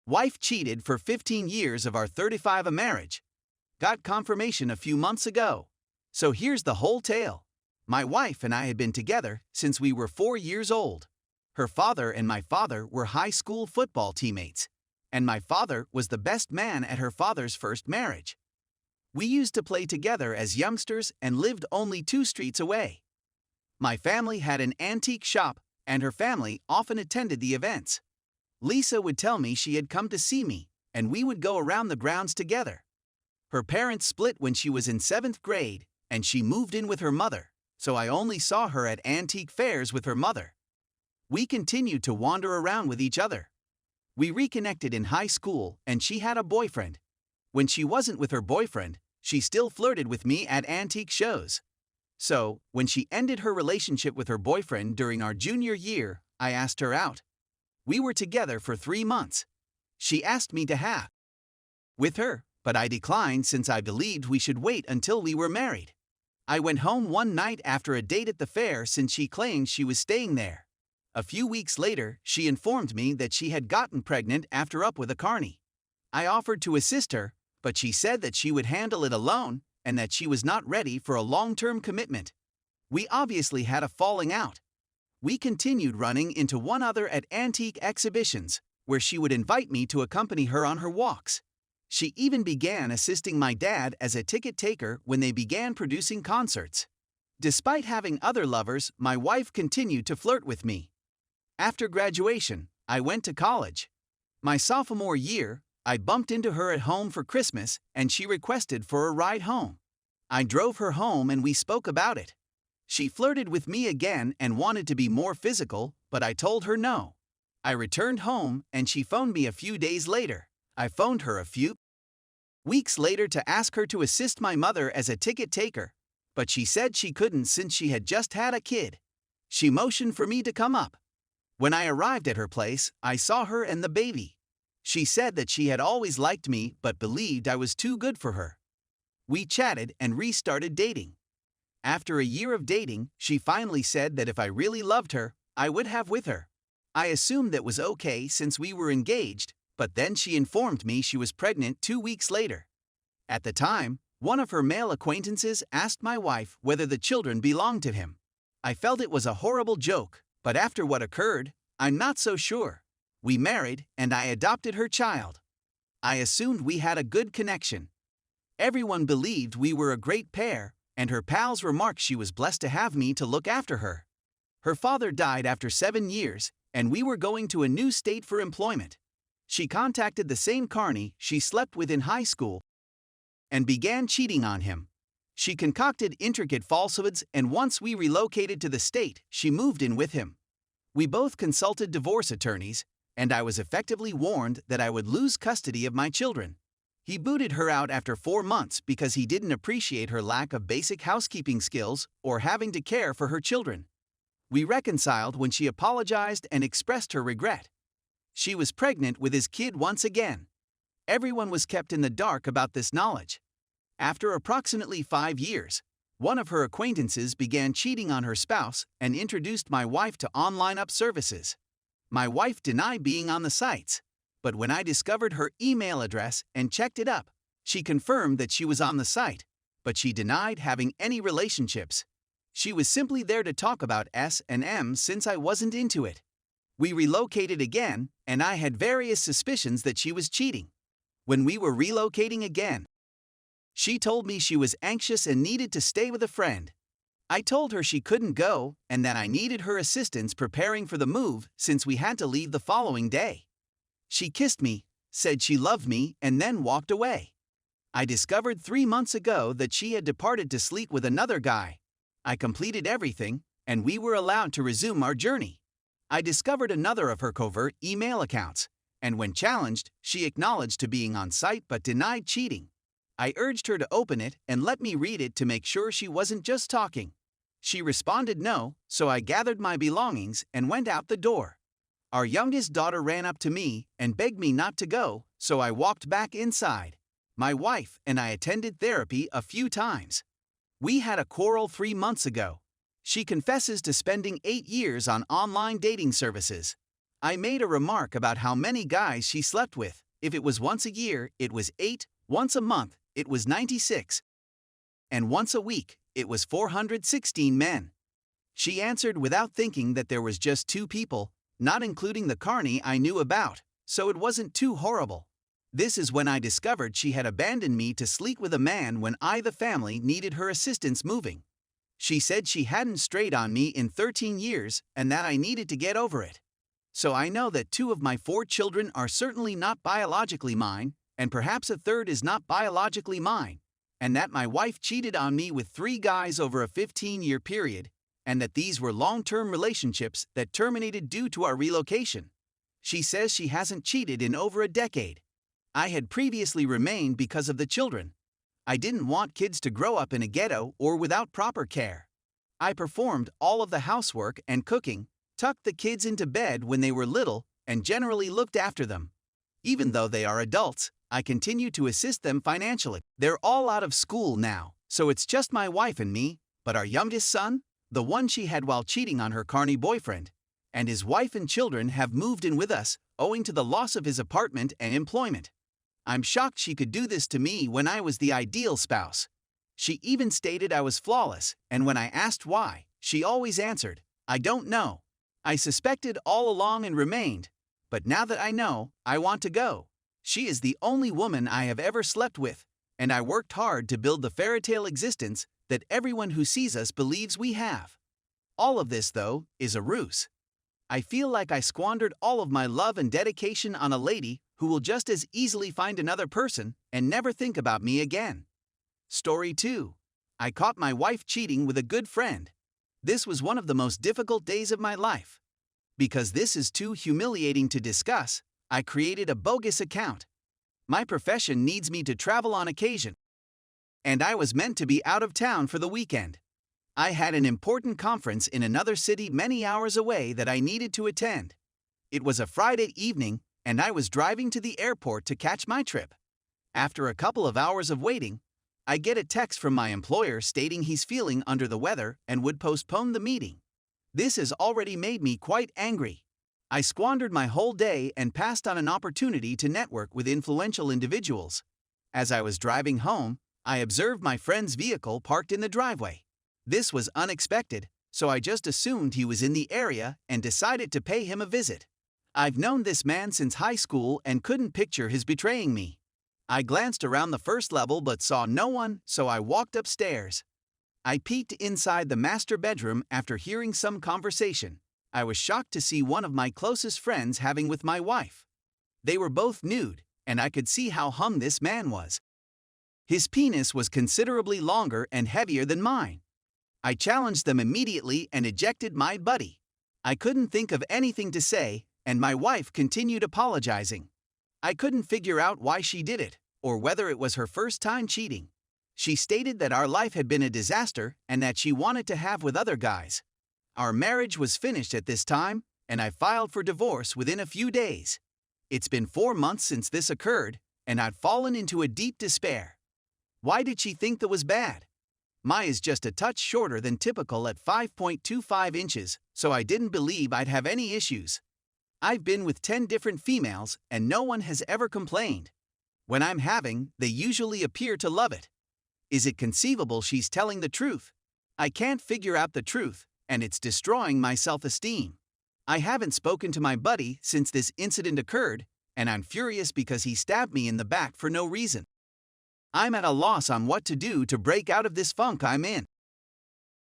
Wife cheated for 15 years of our 35 a marriage. Got confirmation a few months ago. So here's the whole tale. My wife and I had been together since we were 4 years old. Her father and my father were high school football teammates, and my father was the best man at her father's first marriage. We used to play together as youngsters and lived only 2 streets away. My family had an antique shop, and her family often attended the events. Lisa would tell me she had come to see me, and we would go around the grounds together. Her parents split when she was in 7th grade, and she moved in with her mother, so I only saw her at antique fairs with her mother. We continued to wander around with each other. We reconnected in high school, and she had a boyfriend. When she wasn't with her boyfriend, she still flirted with me at antique shows. So, when she ended her relationship with her boyfriend during our junior year, I asked her out. We were together for 3 months. She asked me to have with her, but I declined since I believed we should wait until we were married. I went home one night after a date at the fair since she claimed she was staying there. A few weeks later, she informed me that she had gotten pregnant after up with a carny. I offered to assist her, but she said that she would handle it alone and that she was not ready for a long-term commitment. We obviously had a falling out. We continued running into one another at antique exhibitions, where she would invite me to accompany her on her walks. She even began assisting my dad as a ticket taker when they began producing concerts. Despite having other lovers, my wife continued to flirt with me. After graduation, I went to college. My sophomore year, I bumped into her at home for Christmas, and she requested for a ride home. I drove her home and we spoke about it. She flirted with me again and wanted to be more physical, but I told her no. I returned home and she phoned me a few days later. I phoned her a few weeks later to ask her to assist my mother as a ticket taker, but she said she couldn't since she had just had a kid. She motioned for me to come up. When I arrived at her place, I saw her and the baby. She said that she had always liked me but believed I was too good for her. We chatted and restarted dating. After a year of dating, she finally said that if I really loved her, I would have with her. I assumed that was okay since we were engaged, but then she informed me she was pregnant 2 weeks later. At the time, one of her male acquaintances asked my wife whether the children belonged to him. I felt it was a horrible joke, but after what occurred, I'm not so sure. We married, and I adopted her child. I assumed we had a good connection. Everyone believed we were a great pair, and her pals remarked she was blessed to have me to look after her. Her father died after 7 years, and we were going to a new state for employment. She contacted the same carny she slept with in high school and began cheating on him. She concocted intricate falsehoods, and once we relocated to the state, she moved in with him. We both consulted divorce attorneys, and I was effectively warned that I would lose custody of my children. He booted her out after 4 months because he didn't appreciate her lack of basic housekeeping skills or having to care for her children. We reconciled when she apologized and expressed her regret. She was pregnant with his kid once again. Everyone was kept in the dark about this knowledge. After approximately 5 years, one of her acquaintances began cheating on her spouse and introduced my wife to online up services. My wife denied being on the sites, but when I discovered her email address and checked it up, she confirmed that she was on the site, but she denied having any relationships. She was simply there to talk about S&M since I wasn't into it. We relocated again, and I had various suspicions that she was cheating. When we were relocating again, she told me she was anxious and needed to stay with a friend. I told her she couldn't go and that I needed her assistance preparing for the move since we had to leave the following day. She kissed me, said she loved me, and then walked away. I discovered 3 months ago that she had departed to sleep with another guy. I completed everything, and we were allowed to resume our journey. I discovered another of her covert email accounts, and when challenged, she acknowledged to being on site but denied cheating. I urged her to open it and let me read it to make sure she wasn't just talking. She responded no, so I gathered my belongings and went out the door. Our youngest daughter ran up to me and begged me not to go, so I walked back inside. My wife and I attended therapy a few times. We had a quarrel 3 months ago. She confesses to spending 8 years on online dating services. I made a remark about how many guys she slept with. If it was once a year, it was 8, once a month, it was 96, and once a week, it was 416 men. She answered without thinking that there was just 2 people, not including the carny I knew about, so it wasn't too horrible. This is when I discovered she had abandoned me to sleep with a man when the family, needed her assistance moving. She said she hadn't strayed on me in 13 years and that I needed to get over it. So I know that 2 of my 4 children are certainly not biologically mine, and perhaps a third is not biologically mine, and that my wife cheated on me with 3 guys over a 15-year period, and that these were long-term relationships that terminated due to our relocation. She says she hasn't cheated in over a decade. I had previously remained because of the children. I didn't want kids to grow up in a ghetto or without proper care. I performed all of the housework and cooking, tucked the kids into bed when they were little, and generally looked after them. Even though they are adults, I continue to assist them financially. They're all out of school now, so it's just my wife and me, but our youngest son, the one she had while cheating on her carny boyfriend, and his wife and children have moved in with us, owing to the loss of his apartment and employment. I'm shocked she could do this to me when I was the ideal spouse. She even stated I was flawless, and when I asked why, she always answered, "I don't know." I suspected all along and remained, but now that I know, I want to go. She is the only woman I have ever slept with, and I worked hard to build the fairytale existence that everyone who sees us believes we have. All of this, though, is a ruse. I feel like I squandered all of my love and dedication on a lady who will just as easily find another person and never think about me again. Story 2. I caught my wife cheating with a good friend. This was one of the most difficult days of my life. Because this is too humiliating to discuss, I created a bogus account. My profession needs me to travel on occasion, and I was meant to be out of town for the weekend. I had an important conference in another city many hours away that I needed to attend. It was a Friday evening, and I was driving to the airport to catch my trip. After a couple of hours of waiting, I get a text from my employer stating he's feeling under the weather and would postpone the meeting. This has already made me quite angry. I squandered my whole day and passed on an opportunity to network with influential individuals. As I was driving home, I observed my friend's vehicle parked in the driveway. This was unexpected, so I just assumed he was in the area and decided to pay him a visit. I've known this man since high school and couldn't picture his betraying me. I glanced around the first level but saw no one, so I walked upstairs. I peeked inside the master bedroom after hearing some conversation. I was shocked to see one of my closest friends having with my wife. They were both nude, and I could see how hung this man was. His penis was considerably longer and heavier than mine. I challenged them immediately and ejected my buddy. I couldn't think of anything to say, and my wife continued apologizing. I couldn't figure out why she did it, or whether it was her first time cheating. She stated that our life had been a disaster and that she wanted to have with other guys. Our marriage was finished at this time, and I filed for divorce within a few days. It's been 4 months since this occurred, and I'd fallen into a deep despair. Why did she think that was bad? Mai is just a touch shorter than typical at 5.25 inches, so I didn't believe I'd have any issues. I've been with 10 different females, and no one has ever complained. When I'm having, they usually appear to love it. Is it conceivable she's telling the truth? I can't figure out the truth, and it's destroying my self-esteem. I haven't spoken to my buddy since this incident occurred, and I'm furious because he stabbed me in the back for no reason. I'm at a loss on what to do to break out of this funk I'm in.